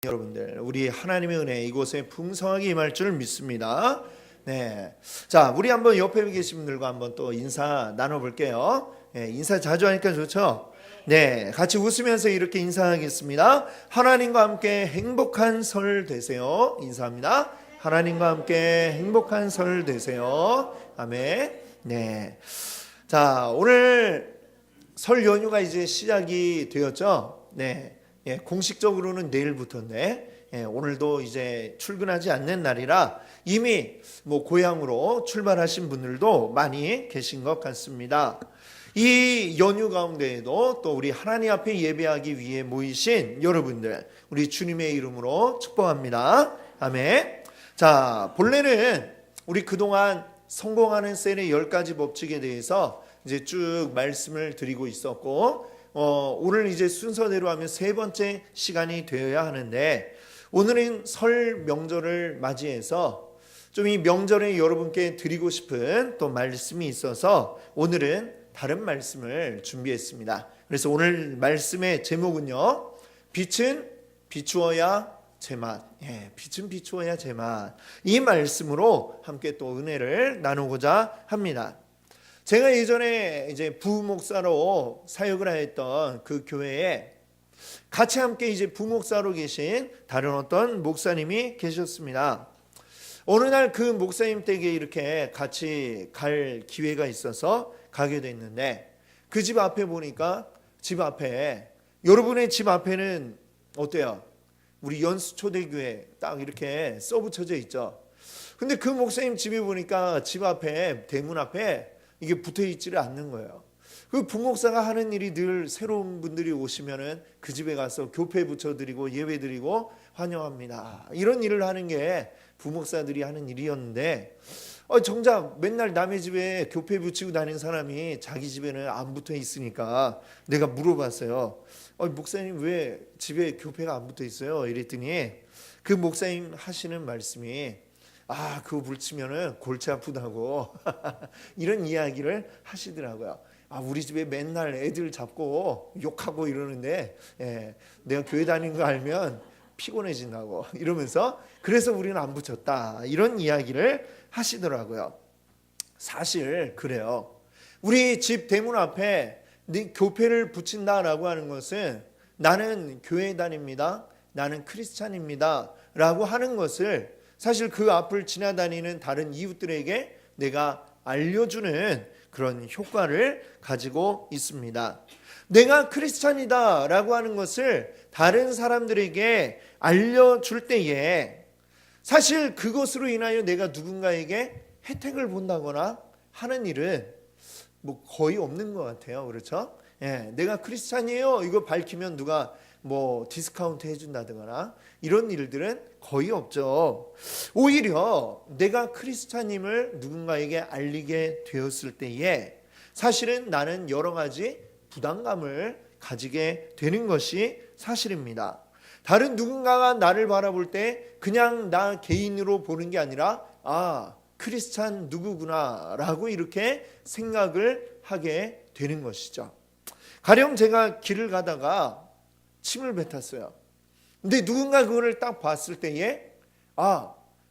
여러분들, 우리 하나님의 은혜 이곳에 풍성하게 임할 줄 믿습니다. 네, 자, 우리 한번 옆에 계신 분들과 한번 또 인사 나눠볼게요. 네, 인사 자주 하니까 좋죠? 네, 같이 웃으면서 이렇게 인사하겠습니다. 하나님과 함께 행복한 설 되세요. 인사합니다. 하나님과 함께 행복한 설 되세요. 아멘. 네, 자, 오늘 설 연휴가 이제 시작이 되었죠. 네. 공식적으로는 내일부터인데 오늘도 이제 출근하지 않는 날이라 이미 고향으로 출발하신 분들도 많이 계신 것 같습니다. 이 연휴 가운데에도 또 우리 하나님 앞에 예배하기 위해 모이신 여러분들, 우리 주님의 이름으로 축복합니다. 아멘. 자, 본래는 우리 그동안 성공하는 셀의 10가지 법칙에 대해서 이제 쭉 말씀을 드리고 있었고, 오늘 이제 순서대로 하면 세 번째 시간이 되어야 하는데, 오늘은 설 명절을 맞이해서 좀 이 명절에 여러분께 드리고 싶은 또 말씀이 있어서 오늘은 다른 말씀을 준비했습니다. 그래서 오늘 말씀의 제목은요, 빛은 비추어야 제맛. 빛은 비추어야 제맛. 이 말씀으로 함께 또 은혜를 나누고자 합니다. 제가 예전에 이제 부목사로 사역을 하였던 그 교회에 같이 함께 이제 부목사로 계신 다른 어떤 목사님이 계셨습니다. 어느 날 그 목사님 댁에 이렇게 같이 갈 기회가 있어서 가게 됐는데, 그 집 앞에 보니까 집 앞에, 여러분의 집 앞에는 어때요? 우리 연수초대교회 딱 이렇게 써붙여져 있죠. 근데 그 목사님 집에 보니까 집 앞에, 대문 앞에 이게 붙어 있지를 않는 거예요. 그 부목사가 하는 일이 늘 새로운 분들이 오시면은 그 집에 가서 교패 붙여드리고 예배드리고 환영합니다, 이런 일을 하는 게 부목사들이 하는 일이었는데, 정작 맨날 남의 집에 교패 붙이고 다니는 사람이 자기 집에는 안 붙어 있으니까 내가 물어봤어요. 목사님 왜 집에 교패가 안 붙어 있어요? 이랬더니 그 목사님 하시는 말씀이, 그거 붙이면은 골치 아프다고 이런 이야기를 하시더라고요. 우리 집에 맨날 애들 잡고 욕하고 이러는데 내가 교회 다니는 거 알면 피곤해진다고 이러면서, 그래서 우리는 안 붙였다, 이런 이야기를 하시더라고요. 사실 그래요. 우리 집 대문 앞에 교패를 붙인다라고 하는 것은 나는 교회 다닙니다, 나는 크리스찬입니다 라고 하는 것을 사실 그 앞을 지나다니는 다른 이웃들에게 내가 알려주는 그런 효과를 가지고 있습니다. 내가 크리스찬이다 라고 하는 것을 다른 사람들에게 알려줄 때에 사실 그것으로 인하여 내가 누군가에게 혜택을 본다거나 하는 일은 거의 없는 것 같아요. 그렇죠? 내가 크리스찬이에요 이거 밝히면 누가 디스카운트 해준다거나 이런 일들은 거의 없죠. 오히려 내가 크리스찬임을 누군가에게 알리게 되었을 때에 사실은 나는 여러 가지 부담감을 가지게 되는 것이 사실입니다. 다른 누군가가 나를 바라볼 때 그냥 나 개인으로 보는 게 아니라 크리스찬 누구구나 라고 이렇게 생각을 하게 되는 것이죠. 가령 제가 길을 가다가 침을 뱉었어요. 근데 누군가 그거를 딱 봤을 때에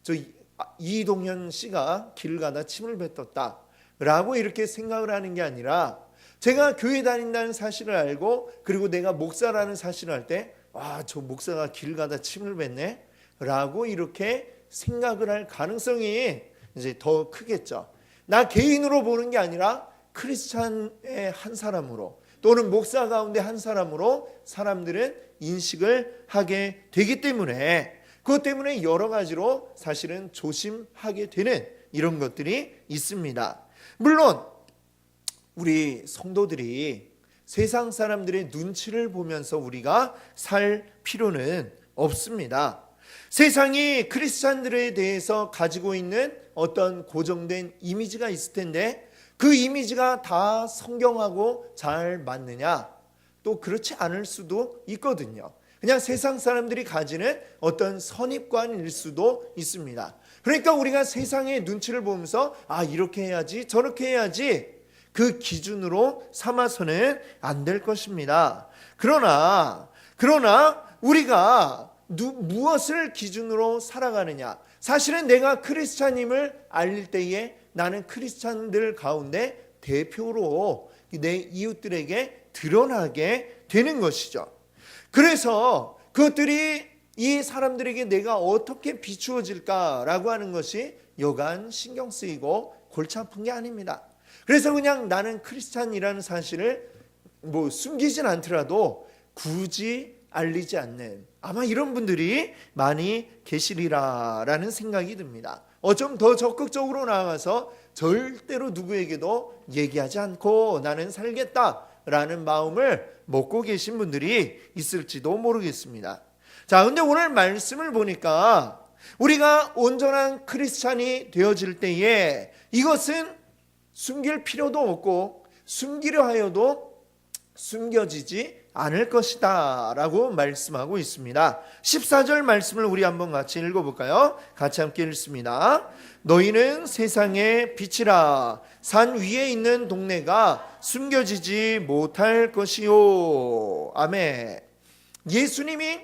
저 이동현 씨가 길을 가다 침을 뱉었다 라고 이렇게 생각을 하는 게 아니라, 제가 교회 다닌다는 사실을 알고 그리고 내가 목사라는 사실을 알 때 저 목사가 길 가다 침을 뱉네 라고 이렇게 생각을 할 가능성이 이제 더 크겠죠. 나 개인으로 보는 게 아니라 크리스찬의 한 사람으로 또는 목사 가운데 한 사람으로 사람들은 인식을 하게 되기 때문에, 그것 때문에 여러 가지로 사실은 조심하게 되는 이런 것들이 있습니다. 물론 우리 성도들이 세상 사람들의 눈치를 보면서 우리가 살 필요는 없습니다. 세상이 크리스찬들에 대해서 가지고 있는 어떤 고정된 이미지가 있을 텐데, 그 이미지가 다 성경하고 잘 맞느냐? 또 그렇지 않을 수도 있거든요. 그냥 세상 사람들이 가지는 어떤 선입관일 수도 있습니다. 그러니까 우리가 세상의 눈치를 보면서 이렇게 해야지 저렇게 해야지 그 기준으로 삼아서는 안 될 것입니다. 그러나 우리가 무엇을 기준으로 살아가느냐. 사실은 내가 크리스찬임을 알릴 때에 나는 크리스찬들 가운데 대표로 내 이웃들에게 드러나게 되는 것이죠. 그래서 그것들이 이 사람들에게 내가 어떻게 비추어질까라고 하는 것이 여간 신경 쓰이고 골치 아픈 게 아닙니다. 그래서 그냥 나는 크리스찬이라는 사실을 숨기진 않더라도 굳이 알리지 않는, 아마 이런 분들이 많이 계시리라라는 생각이 듭니다. 좀 더 적극적으로 나아가서 절대로 누구에게도 얘기하지 않고 나는 살겠다라는 마음을 먹고 계신 분들이 있을지도 모르겠습니다. 자, 근데 오늘 말씀을 보니까 우리가 온전한 크리스찬이 되어질 때에 이것은 숨길 필요도 없고 숨기려 하여도 숨겨지지 않을 것이다 라고 말씀하고 있습니다. 14절 말씀을 우리 한번 같이 읽어볼까요? 같이 함께 읽습니다. 너희는 세상의 빛이라. 산 위에 있는 동네가 숨겨지지 못할 것이요. 아멘. 예수님이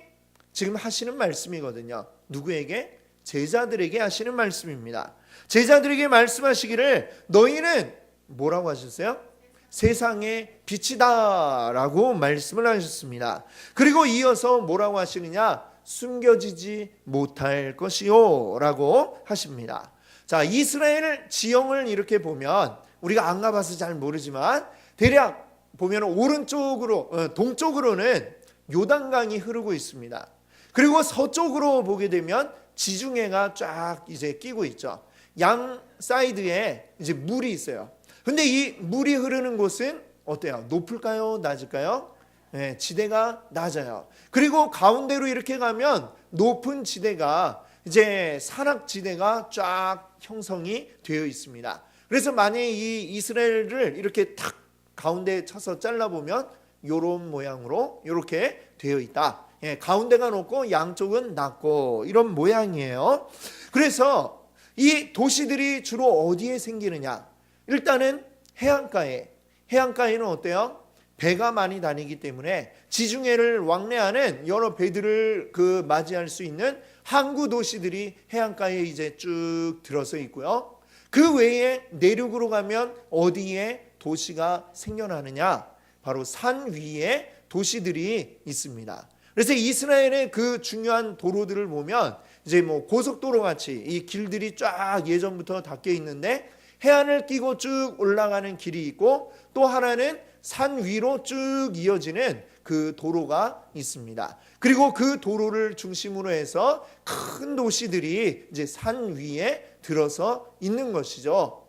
지금 하시는 말씀이거든요. 누구에게? 제자들에게 하시는 말씀입니다. 제자들에게 말씀하시기를 너희는 뭐라고 하셨어요? 세상의 빛이다 라고 말씀을 하셨습니다. 그리고 이어서 뭐라고 하시느냐? 숨겨지지 못할 것이요 라고 하십니다. 자, 이스라엘 지형을 이렇게 보면 우리가 안 가봐서 잘 모르지만 대략 보면 오른쪽으로 동쪽으로는 요단강이 흐르고 있습니다. 그리고 서쪽으로 보게 되면 지중해가 쫙 이제 끼고 있죠. 양 사이드에 이제 물이 있어요. 근데 이 물이 흐르는 곳은 어때요? 높을까요? 낮을까요? 네, 지대가 낮아요. 그리고 가운데로 이렇게 가면 높은 지대가 이제 산악지대가 쫙 형성이 되어 있습니다. 그래서 만약에 이 이스라엘을 이렇게 탁 가운데에 쳐서 잘라보면 이런 모양으로 이렇게 되어 있다. 예, 가운데가 높고 양쪽은 낮고 이런 모양이에요. 그래서 이 도시들이 주로 어디에 생기느냐? 일단은 해안가에는 어때요? 배가 많이 다니기 때문에 지중해를 왕래하는 여러 배들을 맞이할 수 있는 항구 도시들이 해안가에 이제 쭉 들어서 있고요. 그 외에 내륙으로 가면 어디에 도시가 생겨나느냐? 바로 산 위에 도시들이 있습니다. 그래서 이스라엘의 그 중요한 도로들을 보면 이제 고속도로 같이 이 길들이 쫙 예전부터 닦여 있는데 해안을 끼고 쭉 올라가는 길이 있고 또 하나는 산 위로 쭉 이어지는 그 도로가 있습니다. 그리고 그 도로를 중심으로 해서 큰 도시들이 이제 산 위에 들어서 있는 것이죠.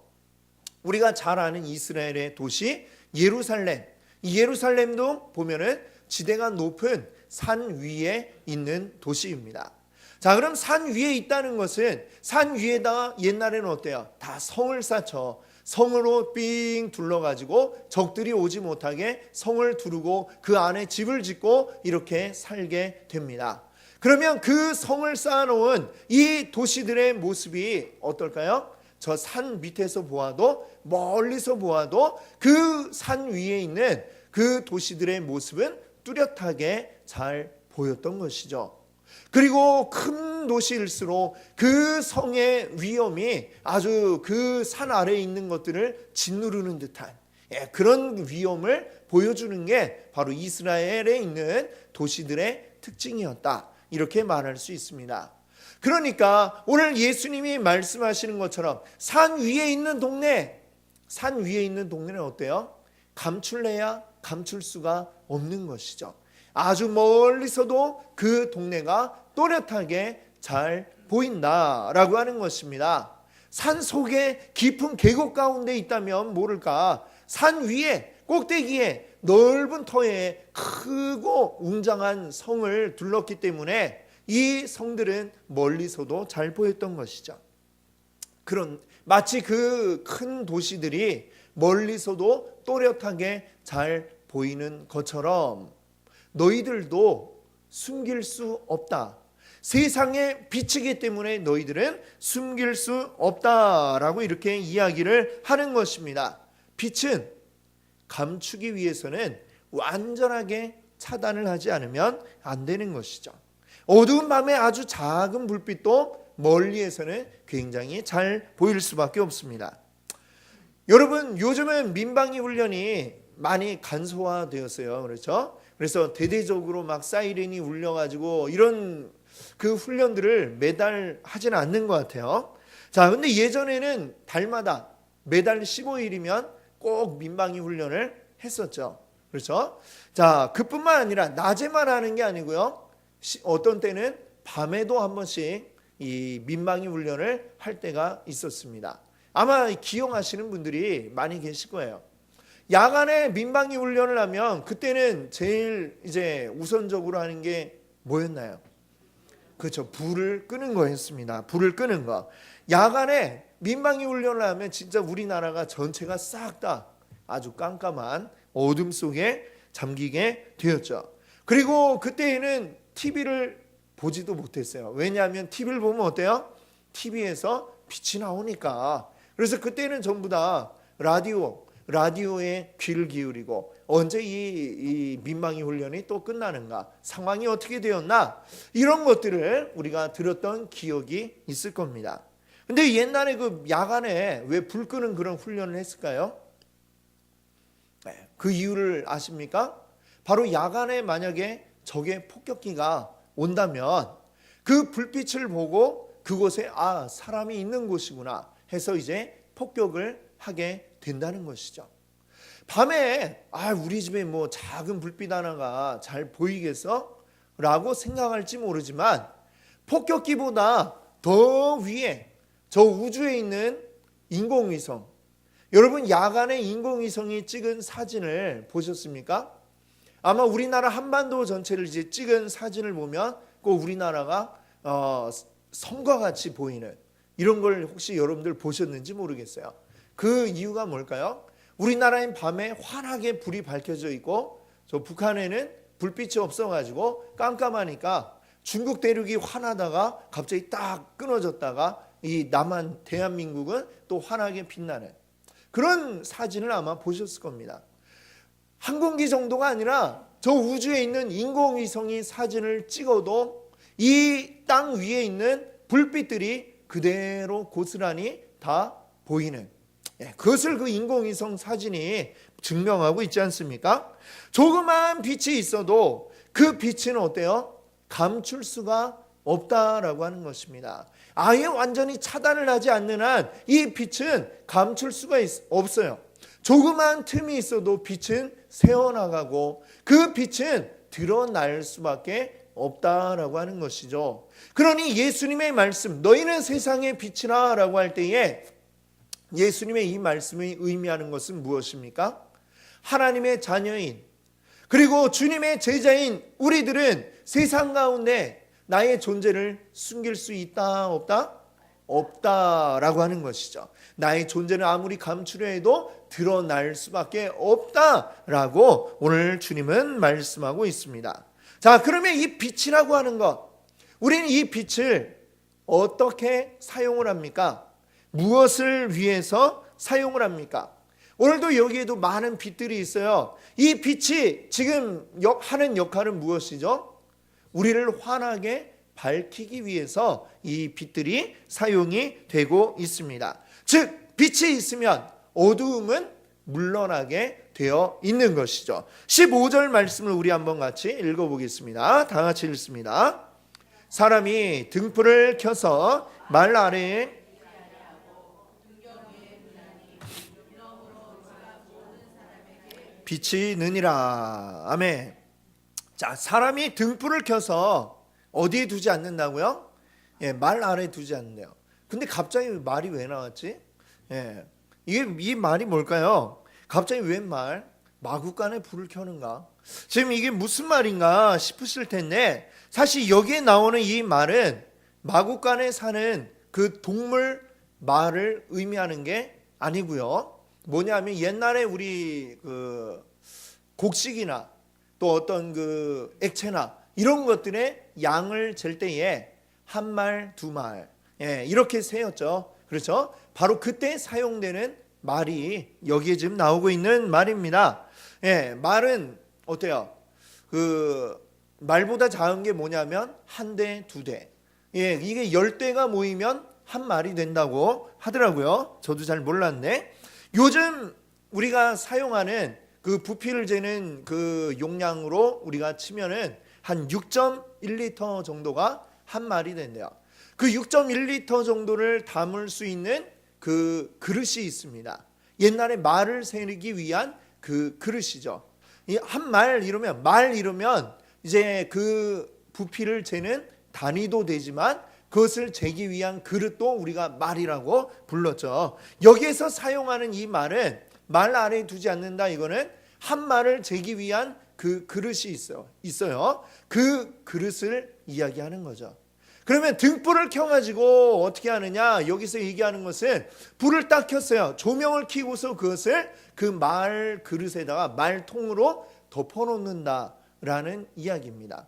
우리가 잘 아는 이스라엘의 도시 예루살렘. 이 예루살렘도 보면은 지대가 높은 산 위에 있는 도시입니다. 자, 그럼 산 위에 있다는 것은 산 위에다가 옛날에는 어때요? 다 성을 쌓죠. 성으로 삥 둘러가지고 적들이 오지 못하게 성을 두르고 그 안에 집을 짓고 이렇게 살게 됩니다. 그러면 그 성을 쌓아놓은 이 도시들의 모습이 어떨까요? 저 산 밑에서 보아도 멀리서 보아도 그 산 위에 있는 그 도시들의 모습은 뚜렷하게 잘 보였던 것이죠. 그리고 큰 도시일수록 그 성의 위험이 아주 그 산 아래에 있는 것들을 짓누르는 듯한 그런 위험을 보여주는 게 바로 이스라엘에 있는 도시들의 특징이었다. 이렇게 말할 수 있습니다. 그러니까 오늘 예수님이 말씀하시는 것처럼 산 위에 있는 동네는 어때요? 감출래야 감출 수가 없는 것이죠. 아주 멀리서도 그 동네가 또렷하게 잘 보인다라고 하는 것입니다. 산 속에 깊은 계곡 가운데 있다면 모를까, 산 위에 꼭대기에 넓은 터에 크고 웅장한 성을 둘렀기 때문에 이 성들은 멀리서도 잘 보였던 것이죠. 마치 그 큰 도시들이 멀리서도 또렷하게 잘 보이는 것처럼 너희들도 숨길 수 없다. 세상의 빛이기 때문에 너희들은 숨길 수 없다라고 이렇게 이야기를 하는 것입니다. 빛은 감추기 위해서는 완전하게 차단을 하지 않으면 안 되는 것이죠. 어두운 밤에 아주 작은 불빛도 멀리에서는 굉장히 잘 보일 수밖에 없습니다. 여러분, 요즘은 민방위 훈련이 많이 간소화되었어요. 그렇죠? 그래서 대대적으로 막 사이렌이 울려가지고 이런 그 훈련들을 매달 하지는 않는 것 같아요. 자, 근데 예전에는 달마다 매달 15일이면 꼭 민방위 훈련을 했었죠. 그렇죠? 자, 그뿐만 아니라 낮에만 하는 게 아니고요. 어떤 때는 밤에도 한 번씩 이 민방위 훈련을 할 때가 있었습니다. 아마 기억하시는 분들이 많이 계실 거예요. 야간에 민방위 훈련을 하면 그때는 제일 이제 우선적으로 하는 게 뭐였나요? 그렇죠. 불을 끄는 거였습니다. 불을 끄는 거. 야간에 민방위 훈련을 하면 진짜 우리나라가 전체가 싹 다 아주 깜깜한 어둠 속에 잠기게 되었죠. 그리고 그때에는 TV를 보지도 못했어요. 왜냐하면 TV를 보면 어때요? TV에서 빛이 나오니까. 그래서 그때는 전부 다 라디오에 귀를 기울이고 언제 이 민방위 훈련이 또 끝나는가, 상황이 어떻게 되었나, 이런 것들을 우리가 들었던 기억이 있을 겁니다. 근데 옛날에 그 야간에 왜 불 끄는 그런 훈련을 했을까요? 그 이유를 아십니까? 바로 야간에 만약에 적의 폭격기가 온다면 그 불빛을 보고 그곳에 사람이 있는 곳이구나 해서 이제 폭격을 하게 된다는 것이죠. 밤에 우리 집에 뭐 작은 불빛 하나가 잘 보이겠어? 라고 생각할지 모르지만 폭격기보다 더 위에 저 우주에 있는 인공위성, 여러분 야간에 인공위성이 찍은 사진을 보셨습니까? 아마 우리나라 한반도 전체를 이제 찍은 사진을 보면 꼭 우리나라가 섬과 같이 보이는 이런 걸 혹시 여러분들 보셨는지 모르겠어요. 그 이유가 뭘까요? 우리나라엔 밤에 환하게 불이 밝혀져 있고 저 북한에는 불빛이 없어가지고 깜깜하니까 중국 대륙이 환하다가 갑자기 딱 끊어졌다가 이 남한 대한민국은 또 환하게 빛나는 그런 사진을 아마 보셨을 겁니다. 항공기 정도가 아니라 저 우주에 있는 인공위성이 사진을 찍어도 이 땅 위에 있는 불빛들이 그대로 고스란히 다 보이는, 그것을 그 인공위성 사진이 증명하고 있지 않습니까? 조그마한 빛이 있어도 그 빛은 어때요? 감출 수가 없다라고 하는 것입니다. 아예 완전히 차단을 하지 않는 한 이 빛은 감출 수가 없어요. 조그마한 틈이 있어도 빛은 새어나가고 그 빛은 드러날 수밖에 없다라고 하는 것이죠. 그러니 예수님의 말씀, 너희는 세상의 빛이라 라고 할 때에 예수님의 이 말씀이 의미하는 것은 무엇입니까? 하나님의 자녀인, 그리고 주님의 제자인 우리들은 세상 가운데 나의 존재를 숨길 수 있다 없다? 없다라고 하는 것이죠. 나의 존재는 아무리 감추려 해도 드러날 수밖에 없다라고 오늘 주님은 말씀하고 있습니다. 자, 그러면 이 빛이라고 하는 것, 우리는 이 빛을 어떻게 사용을 합니까? 무엇을 위해서 사용을 합니까? 오늘도 여기에도 많은 빛들이 있어요. 이 빛이 지금 하는 역할은 무엇이죠? 우리를 환하게 밝히기 위해서 이 빛들이 사용이 되고 있습니다. 즉 빛이 있으면 어두움은 물러나게 되어 있는 것이죠. 15절 말씀을 우리 한번 같이 읽어보겠습니다. 다 같이 읽습니다. 사람이 등불을 켜서 말 아래에 빛이 느니라. 아멘. 자, 사람이 등불을 켜서 어디에 두지 않는다고요? 말 아래에 두지 않는데요. 근데 갑자기 말이 왜 나왔지? 이 말이 뭘까요? 갑자기 웬 말? 마구간에 불을 켜는가? 지금 이게 무슨 말인가 싶으실 텐데 사실 여기에 나오는 이 말은 마구간에 사는 그 동물 말을 의미하는 게 아니고요. 뭐냐면 옛날에 우리 그 곡식이나 또 어떤 그 액체나 이런 것들의 양을 잴 때에 한 말, 두 말 이렇게 세었죠. 그렇죠? 바로 그때 사용되는 말이 여기에 지금 나오고 있는 말입니다. 말은 어때요? 그 말보다 작은 게 뭐냐면 한 대, 두 대. 예, 이게 10대가 모이면 한 말이 된다고 하더라고요. 저도 잘 몰랐네. 요즘 우리가 사용하는 그 부피를 재는 그 용량으로 우리가 치면은 한 6.1리터 정도가 한 말이 된대요. 그 6.1리터 정도를 담을 수 있는 그 그릇이 있습니다. 옛날에 말을 세기 위한 그 그릇이죠. 한 말 이루면 이제 그 부피를 재는 단위도 되지만 그것을 재기 위한 그릇도 우리가 말이라고 불렀죠. 여기에서 사용하는 이 말은 말 아래에 두지 않는다. 이거는 한 말을 재기 위한 그 그릇이 있어요. 그 그릇을 이야기하는 거죠. 그러면 등불을 켜가지고 어떻게 하느냐? 여기서 얘기하는 것은 불을 딱 켰어요. 조명을 켜고서 그것을 그 말 그릇에다가 말통으로 덮어놓는다라는 이야기입니다.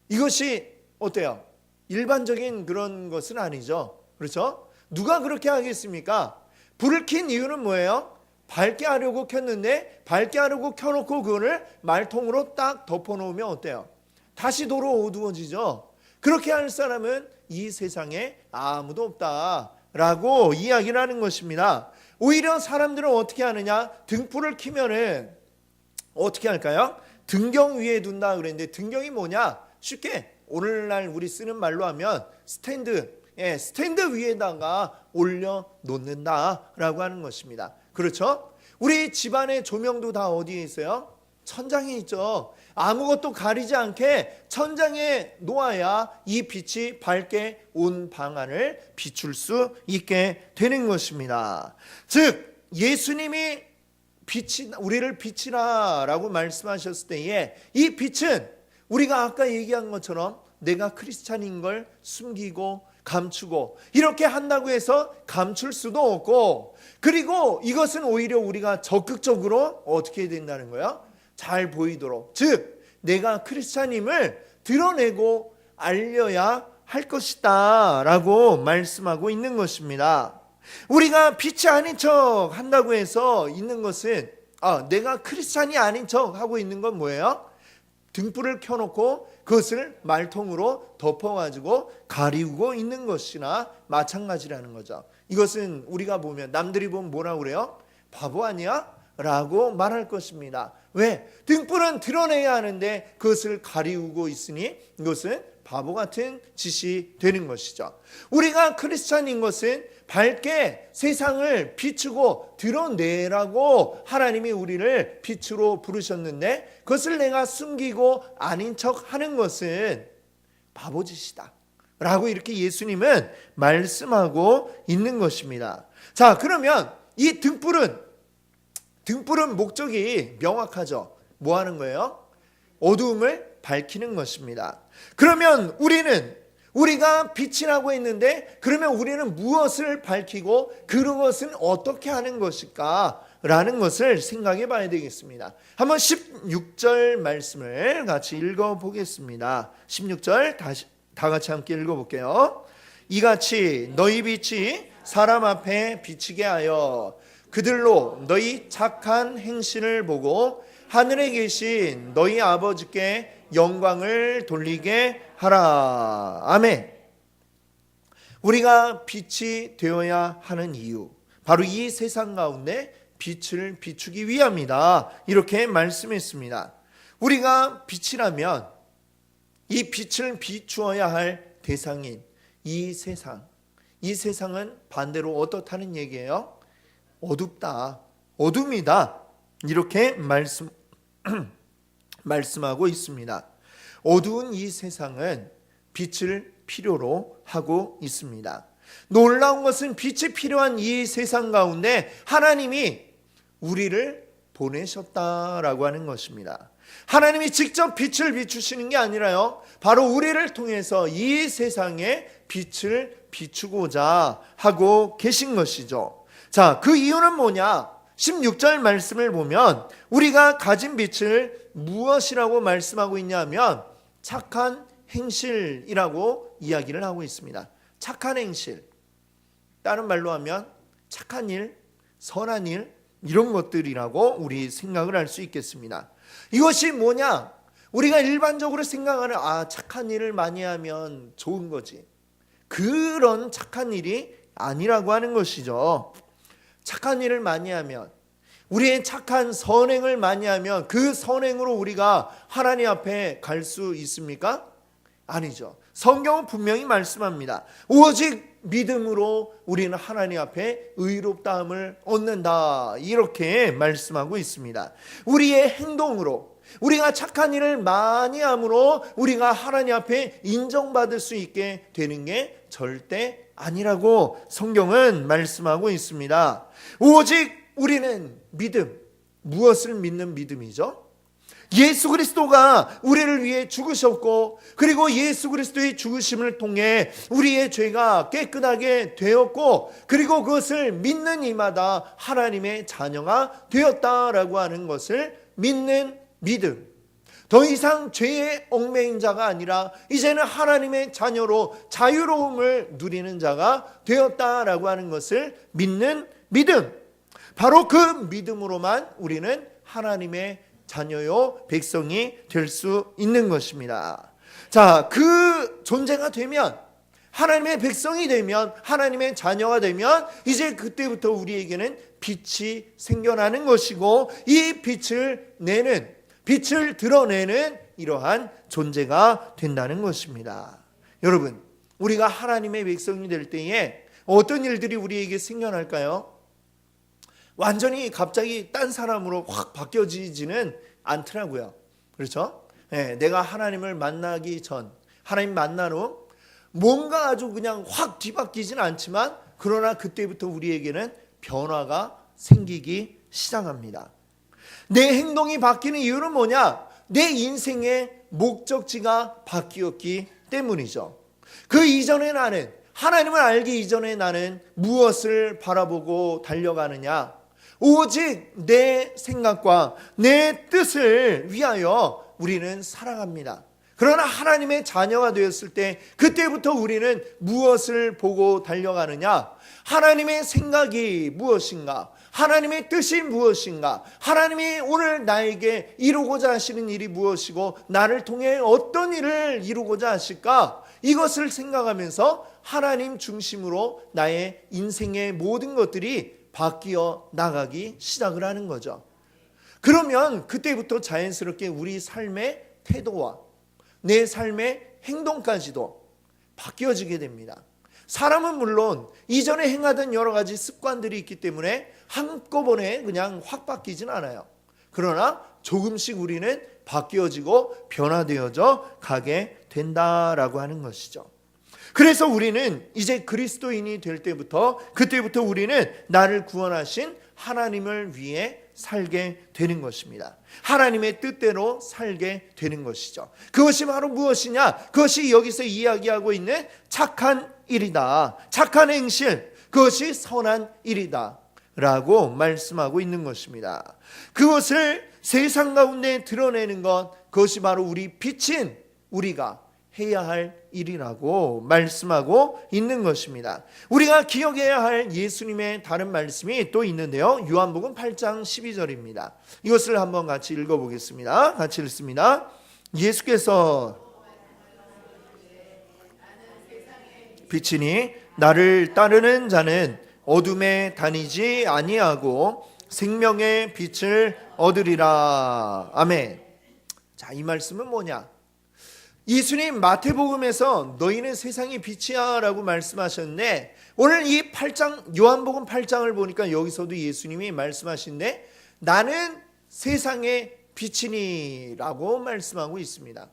이것이 어때요? 일반적인 그런 것은 아니죠. 그렇죠? 누가 그렇게 하겠습니까? 불을 킨 이유는 뭐예요? 밝게 하려고 켰는데 밝게 하려고 켜놓고 그거를 말통으로 딱 덮어놓으면 어때요? 다시 도로 어두워지죠. 그렇게 할 사람은 이 세상에 아무도 없다라고 이야기를 하는 것입니다. 오히려 사람들은 어떻게 하느냐? 등불을 켜면은 어떻게 할까요? 등경 위에 둔다 그랬는데 등경이 뭐냐? 쉽게 오늘날 우리 쓰는 말로 하면 스탠드 위에다가 올려놓는다라고 하는 것입니다. 그렇죠? 우리 집안의 조명도 다 어디에 있어요? 천장에 있죠. 아무것도 가리지 않게 천장에 놓아야 이 빛이 밝게 온 방 안을 비출 수 있게 되는 것입니다. 즉 예수님이 우리를 빛이라라고 말씀하셨을 때에 이 빛은 우리가 아까 얘기한 것처럼 내가 크리스찬인 걸 숨기고 감추고 이렇게 한다고 해서 감출 수도 없고, 그리고 이것은 오히려 우리가 적극적으로 어떻게 해야 된다는 거예요? 잘 보이도록, 즉 내가 크리스찬임을 드러내고 알려야 할 것이다 라고 말씀하고 있는 것입니다. 우리가 빛이 아닌 척 한다고 해서 있는 것은 내가 크리스찬이 아닌 척 하고 있는 건 뭐예요? 등불을 켜놓고 그것을 말통으로 덮어가지고 가리우고 있는 것이나 마찬가지라는 거죠. 이것은 우리가 보면 남들이 보면 뭐라고 그래요? 바보 아니야? 라고 말할 것입니다. 왜? 등불은 드러내야 하는데 그것을 가리우고 있으니 이것은 바보 같은 짓이 되는 것이죠. 우리가 크리스찬인 것은 밝게 세상을 비추고 드러내라고 하나님이 우리를 빛으로 부르셨는데 그것을 내가 숨기고 아닌 척 하는 것은 바보짓이다 라고 이렇게 예수님은 말씀하고 있는 것입니다. 자, 그러면 이 등불은 목적이 명확하죠. 뭐 하는 거예요? 어두움을 밝히는 것입니다. 그러면 우리가 빛이라고 했는데 그러면 우리는 무엇을 밝히고 그것은 어떻게 하는 것일까? 라는 것을 생각해 봐야 되겠습니다. 한번 16절 말씀을 같이 읽어보겠습니다. 16절 다 같이 함께 읽어볼게요. 이같이 너희 빛이 사람 앞에 비치게 하여 그들로 너희 착한 행실을 보고 하늘에 계신 너희 아버지께 영광을 돌리게 하라. 아멘. 우리가 빛이 되어야 하는 이유, 바로 이 세상 가운데 빛을 비추기 위함이다. 이렇게 말씀했습니다. 우리가 빛이라면 이 빛을 비추어야 할 대상인 이 세상은 반대로 어떻다는 얘기예요? 어둡다, 어둠이다. 이렇게 말씀하고 있습니다. 어두운 이 세상은 빛을 필요로 하고 있습니다. 놀라운 것은 빛이 필요한 이 세상 가운데 하나님이 우리를 보내셨다라고 하는 것입니다. 하나님이 직접 빛을 비추시는 게 아니라요, 바로 우리를 통해서 이 세상에 빛을 비추고자 하고 계신 것이죠. 자, 그 이유는 뭐냐? 16절 말씀을 보면 우리가 가진 빛을 무엇이라고 말씀하고 있냐면 착한 행실이라고 이야기를 하고 있습니다. 착한 행실, 다른 말로 하면 착한 일, 선한 일, 이런 것들이라고 우리 생각을 할 수 있겠습니다. 이것이 뭐냐? 우리가 일반적으로 생각하는 착한 일을 많이 하면 좋은 거지, 그런 착한 일이 아니라고 하는 것이죠. 착한 일을 많이 하면, 우리의 착한 선행을 많이 하면 그 선행으로 우리가 하나님 앞에 갈 수 있습니까? 아니죠. 성경은 분명히 말씀합니다. 오직 믿음으로 우리는 하나님 앞에 의롭다함을 얻는다, 이렇게 말씀하고 있습니다. 우리의 행동으로, 우리가 착한 일을 많이 함으로 우리가 하나님 앞에 인정받을 수 있게 되는 게 절대 아니라고 성경은 말씀하고 있습니다. 오직 우리는 믿음, 무엇을 믿는 믿음이죠? 예수 그리스도가 우리를 위해 죽으셨고, 그리고 예수 그리스도의 죽으심을 통해 우리의 죄가 깨끗하게 되었고, 그리고 그것을 믿는 이마다 하나님의 자녀가 되었다라고 하는 것을 믿는 믿음. 더 이상 죄의 얽매인 자가 아니라 이제는 하나님의 자녀로 자유로움을 누리는 자가 되었다라고 하는 것을 믿는 믿음. 바로 그 믿음으로만 우리는 하나님의 자녀요 백성이 될 수 있는 것입니다. 자, 그 존재가 되면, 하나님의 백성이 되면, 하나님의 자녀가 되면 이제 그때부터 우리에게는 빛이 생겨나는 것이고, 이 빛을 드러내는 이러한 존재가 된다는 것입니다. 여러분, 우리가 하나님의 백성이 될 때에 어떤 일들이 우리에게 생겨날까요? 완전히 갑자기 딴 사람으로 확 바뀌어지지는 않더라고요. 그렇죠? 내가 하나님을 만나기 전, 하나님 만난 후 뭔가 아주 그냥 확 뒤바뀌지는 않지만, 그러나 그때부터 우리에게는 변화가 생기기 시작합니다. 내 행동이 바뀌는 이유는 뭐냐? 내 인생의 목적지가 바뀌었기 때문이죠. 그 이전의 나는, 하나님을 알기 이전의 나는 무엇을 바라보고 달려가느냐? 오직 내 생각과 내 뜻을 위하여 우리는 살아갑니다. 그러나 하나님의 자녀가 되었을 때 그때부터 우리는 무엇을 보고 달려가느냐? 하나님의 생각이 무엇인가? 하나님의 뜻이 무엇인가? 하나님이 오늘 나에게 이루고자 하시는 일이 무엇이고 나를 통해 어떤 일을 이루고자 하실까? 이것을 생각하면서 하나님 중심으로 나의 인생의 모든 것들이 바뀌어 나가기 시작을 하는 거죠. 그러면 그때부터 자연스럽게 우리 삶의 태도와 내 삶의 행동까지도 바뀌어지게 됩니다. 사람은 물론 이전에 행하던 여러 가지 습관들이 있기 때문에 한꺼번에 그냥 확 바뀌진 않아요. 그러나 조금씩 우리는 바뀌어지고 변화되어져 가게 된다라고 하는 것이죠. 그래서 우리는 이제 그리스도인이 될 때부터, 그때부터 우리는 나를 구원하신 하나님을 위해 살게 되는 것입니다. 하나님의 뜻대로 살게 되는 것이죠. 그것이 바로 무엇이냐? 그것이 여기서 이야기하고 있는 착한 일이다, 착한 행실, 그것이 선한 일이다 라고 말씀하고 있는 것입니다. 그것을 세상 가운데 드러내는 것, 그것이 바로 우리 빛인 우리가 해야 할 일이라고 말씀하고 있는 것입니다. 우리가 기억해야 할 예수님의 다른 말씀이 또 있는데요, 요한복음 8장 12절입니다. 이것을 한번 같이 읽어보겠습니다. 같이 읽습니다. 예수께서 빛이니 나를 따르는 자는 어둠에 다니지 아니하고 생명의 빛을 얻으리라. 아멘. 자, 이 말씀은 뭐냐? 예수님 마태복음에서 너희는 세상의 빛이야 라고 말씀하셨는데, 오늘 이 8장, 요한복음 8장을 보니까 여기서도 예수님이 말씀하신데 나는 세상의 빛이니 라고 말씀하고 있습니다.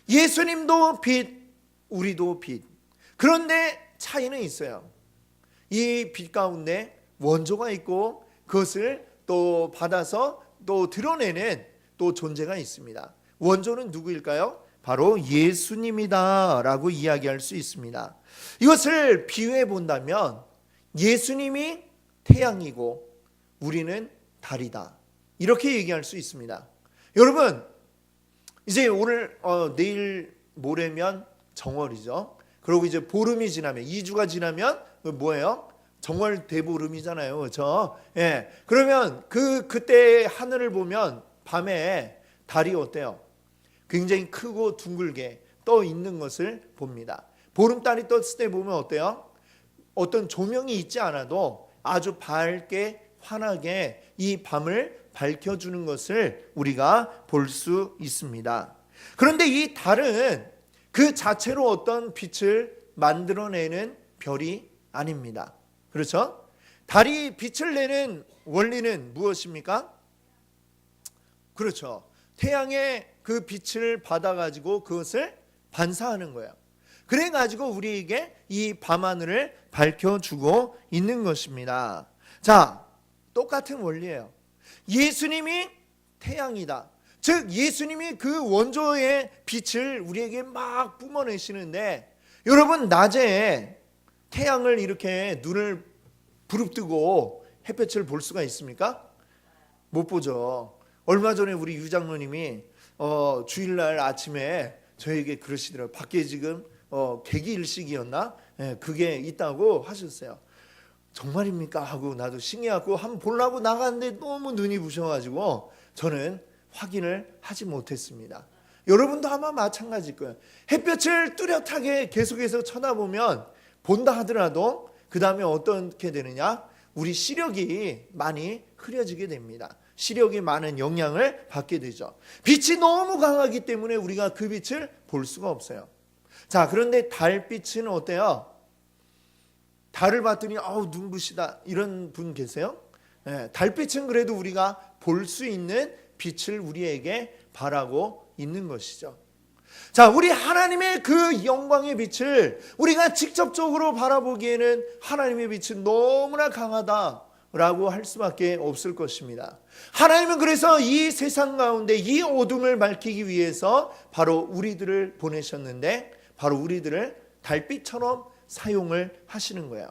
예수님도 빛, 우리도 빛. 그런데 차이는 있어요. 이 빛 가운데 원조가 있고 그것을 또 받아서 또 드러내는 또 존재가 있습니다. 원조는 누구일까요? 바로 예수님이다 라고 이야기할 수 있습니다. 이것을 비유해 본다면 예수님이 태양이고 우리는 달이다, 이렇게 얘기할 수 있습니다. 여러분, 이제 오늘 내일 모레면 정월이죠. 그리고 이제 보름이 지나면, 2주가 지나면 뭐예요? 정월 대보름이잖아요. 그렇죠? 예. 그러면 그때 하늘을 보면 밤에 달이 어때요? 굉장히 크고 둥글게 떠 있는 것을 봅니다. 보름달이 떴을 때 보면 어때요? 어떤 조명이 있지 않아도 아주 밝게 환하게 이 밤을 밝혀주는 것을 우리가 볼 수 있습니다. 그런데 이 달은 그 자체로 어떤 빛을 만들어내는 별이 아닙니다. 그렇죠? 달이 빛을 내는 원리는 무엇입니까? 그렇죠. 태양의 그 빛을 받아가지고 그것을 반사하는 거예요. 그래가지고 우리에게 이 밤하늘을 밝혀주고 있는 것입니다. 자, 똑같은 원리예요. 예수님이 태양이다. 즉 예수님이 그 원조의 빛을 우리에게 막 뿜어내시는데, 여러분 낮에 태양을 이렇게 눈을 부릅뜨고 햇볕을 볼 수가 있습니까? 못 보죠. 얼마 전에 우리 유장로님이 주일날 아침에 저에게 그러시더라고요. 밖에 지금 개기일식이었나? 그게 있다고 하셨어요. 정말입니까? 하고 나도 신기하고 한번 보려고 나갔는데 너무 눈이 부셔가지고 저는 확인을 하지 못했습니다. 여러분도 아마 마찬가지일 거예요. 햇볕을 뚜렷하게 계속해서 쳐다보면 본다 하더라도 그 다음에 어떻게 되느냐? 우리 시력이 많이 흐려지게 됩니다. 시력이 많은 영향을 받게 되죠. 빛이 너무 강하기 때문에 우리가 그 빛을 볼 수가 없어요. 자, 그런데 달빛은 어때요? 달을 봤더니 눈부시다 이런 분 계세요? 네, 달빛은 그래도 우리가 볼 수 있는 빛을 우리에게 바라고 있는 것이죠. 자, 우리 하나님의 그 영광의 빛을 우리가 직접적으로 바라보기에는 하나님의 빛은 너무나 강하다라고 할 수밖에 없을 것입니다. 하나님은 그래서 이 세상 가운데 이 어둠을 밝히기 위해서 바로 우리들을 보내셨는데, 바로 우리들을 달빛처럼 사용을 하시는 거예요.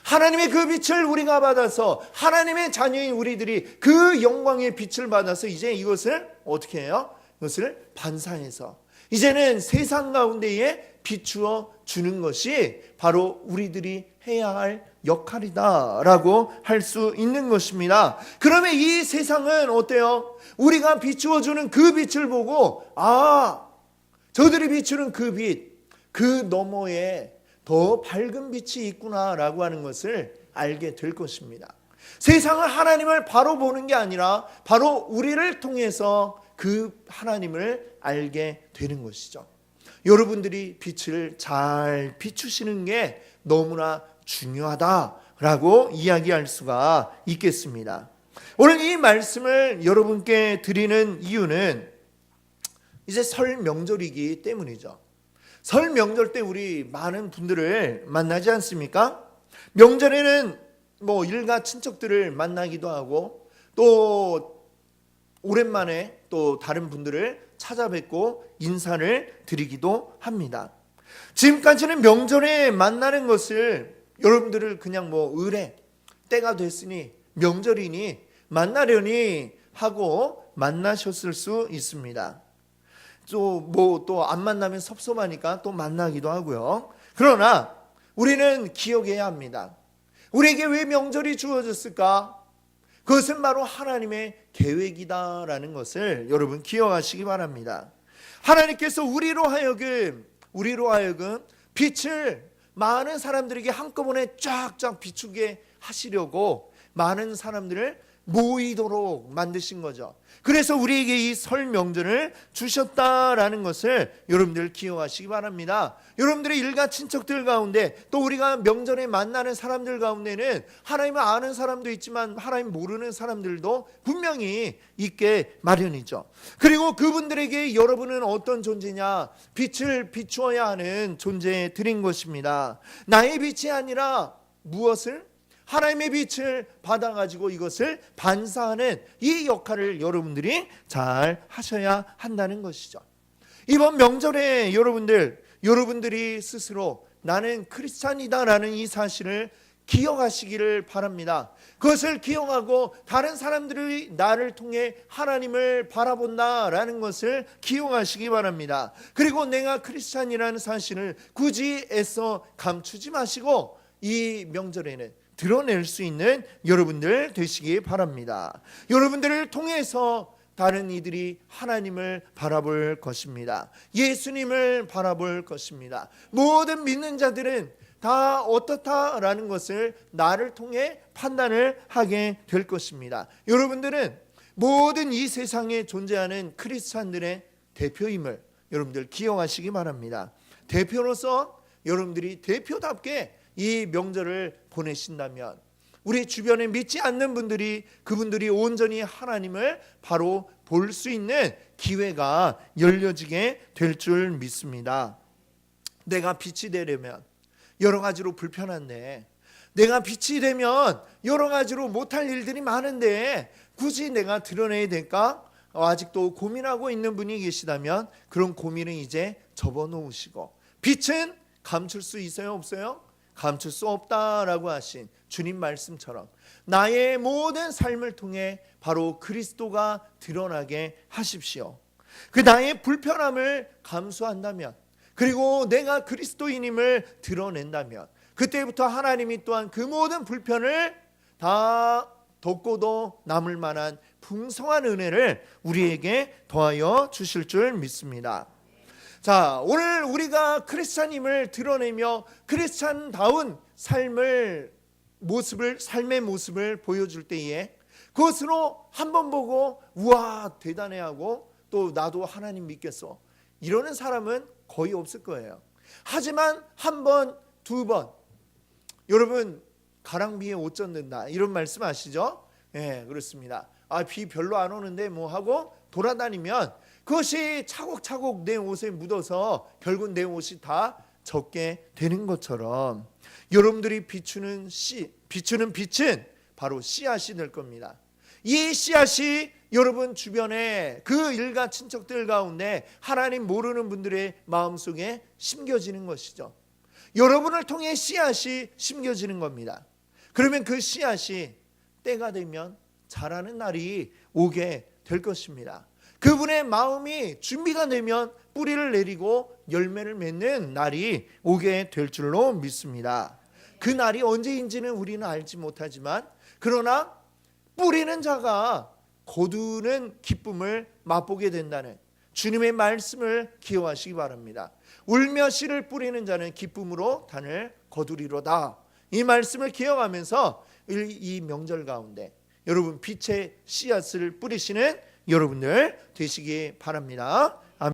하나님의 그 빛을 우리가 받아서 하나님의 자녀인 우리들이 그 영광의 빛을 받아서 이제 이것을 어떻게 해요? 이것을 반사해서 이제는 세상 가운데에 비추어 주는 것이 바로 우리들이 해야 할 역할이다라고 할 수 있는 것입니다. 그러면 이 세상은 어때요? 우리가 비추어 주는 그 빛을 보고 저들이 비추는 그 빛, 그 너머에 더 밝은 빛이 있구나라고 하는 것을 알게 될 것입니다. 세상은 하나님을 바로 보는 게 아니라 바로 우리를 통해서 그 하나님을 알게 되는 것이죠. 여러분들이 빛을 잘 비추시는 게 너무나 중요하다라고 이야기할 수가 있겠습니다. 오늘 이 말씀을 여러분께 드리는 이유는 이제 설 명절이기 때문이죠. 설 명절 때 우리 많은 분들을 만나지 않습니까? 명절에는 일가 친척들을 만나기도 하고 또 오랜만에 또 다른 분들을 찾아뵙고 인사를 드리기도 합니다. 지금까지는 명절에 만나는 것을 여러분들을 그냥 의례 때가 됐으니 명절이니 만나려니 하고 만나셨을 수 있습니다. 또 안 만나면 섭섭하니까 또 만나기도 하고요. 그러나 우리는 기억해야 합니다. 우리에게 왜 명절이 주어졌을까? 그것은 바로 하나님의 계획이다라는 것을 여러분 기억하시기 바랍니다. 하나님께서 우리로 하여금 빛을 많은 사람들에게 한꺼번에 쫙쫙 비추게 하시려고 많은 사람들을 모이도록 만드신 거죠. 그래서 우리에게 이 설 명절을 주셨다라는 것을 여러분들 기억하시기 바랍니다. 여러분들의 일가 친척들 가운데 또 우리가 명절에 만나는 사람들 가운데는 하나님을 아는 사람도 있지만 하나님 모르는 사람들도 분명히 있게 마련이죠. 그리고 그분들에게 여러분은 어떤 존재냐? 빛을 비추어야 하는 존재들인 것입니다. 나의 빛이 아니라 무엇을? 하나님의 빛을 받아가지고 이것을 반사하는 이 역할을 여러분들이 잘 하셔야 한다는 것이죠. 이번 명절에 여러분들이 스스로 나는 크리스찬이다라는 이 사실을 기억하시기를 바랍니다. 그것을 기억하고 다른 사람들이 나를 통해 하나님을 바라본다라는 것을 기억하시기 바랍니다. 그리고 내가 크리스찬이라는 사실을 굳이 애써 감추지 마시고 이 명절에는 드러낼 수 있는 여러분들 되시기 바랍니다. 여러분들을 통해서 다른 이들이 하나님을 바라볼 것입니다. 예수님을 바라볼 것입니다. 모든 믿는 자들은 다 어떻다라는 것을 나를 통해 판단을 하게 될 것입니다. 여러분들은 모든 이 세상에 존재하는 크리스찬들의 대표임을 여러분들 기억하시기 바랍니다. 대표로서 여러분들이 대표답게 이 명절을 보내신다면 우리 주변에 믿지 않는 분들이 그분들이 온전히 하나님을 바로 볼 수 있는 기회가 열려지게 될 줄 믿습니다. 내가 빛이 되려면 여러 가지로 불편한데, 내가 빛이 되면 여러 가지로 못할 일들이 많은데 굳이 내가 드러내야 될까? 아직도 고민하고 있는 분이 계시다면 그런 고민은 이제 접어놓으시고, 빛은 감출 수 있어요, 없어요? 감출 수 없다라고 하신 주님 말씀처럼 나의 모든 삶을 통해 바로 그리스도가 드러나게 하십시오. 그 나의 불편함을 감수한다면, 그리고 내가 그리스도인임을 드러낸다면, 그때부터 하나님이 또한 그 모든 불편을 다 덮고도 남을 만한 풍성한 은혜를 우리에게 더하여 주실 줄 믿습니다. 자, 오늘 우리가 크리스찬임을 드러내며 크리스찬다운 삶의 모습을 보여줄 때에 그것으로 한번 보고 우와 대단해하고 또 나도 하나님 믿겠어 이러는 사람은 거의 없을 거예요. 하지만 한 번, 두 번, 여러분 가랑비에 옷 젖는다 이런 말씀 아시죠? 예, 그렇습니다. 비 별로 안 오는데 뭐 하고 돌아다니면 그것이 차곡차곡 내 옷에 묻어서 결국 내 옷이 다 젖게 되는 것처럼 여러분들이 비추는 빛은 바로 씨앗이 될 겁니다. 이 씨앗이 여러분 주변에 그 일가 친척들 가운데 하나님 모르는 분들의 마음속에 심겨지는 것이죠. 여러분을 통해 씨앗이 심겨지는 겁니다. 그러면 그 씨앗이 때가 되면 자라는 날이 오게 될 것입니다. 그분의 마음이 준비가 되면 뿌리를 내리고 열매를 맺는 날이 오게 될 줄로 믿습니다. 그 날이 언제인지는 우리는 알지 못하지만 그러나 뿌리는 자가 거두는 기쁨을 맛보게 된다는 주님의 말씀을 기억하시기 바랍니다. 울며 씨를 뿌리는 자는 기쁨으로 단을 거두리로다. 이 말씀을 기억하면서 이 명절 가운데 여러분 빛의 씨앗을 뿌리시는 여러분들 되시기 바랍니다.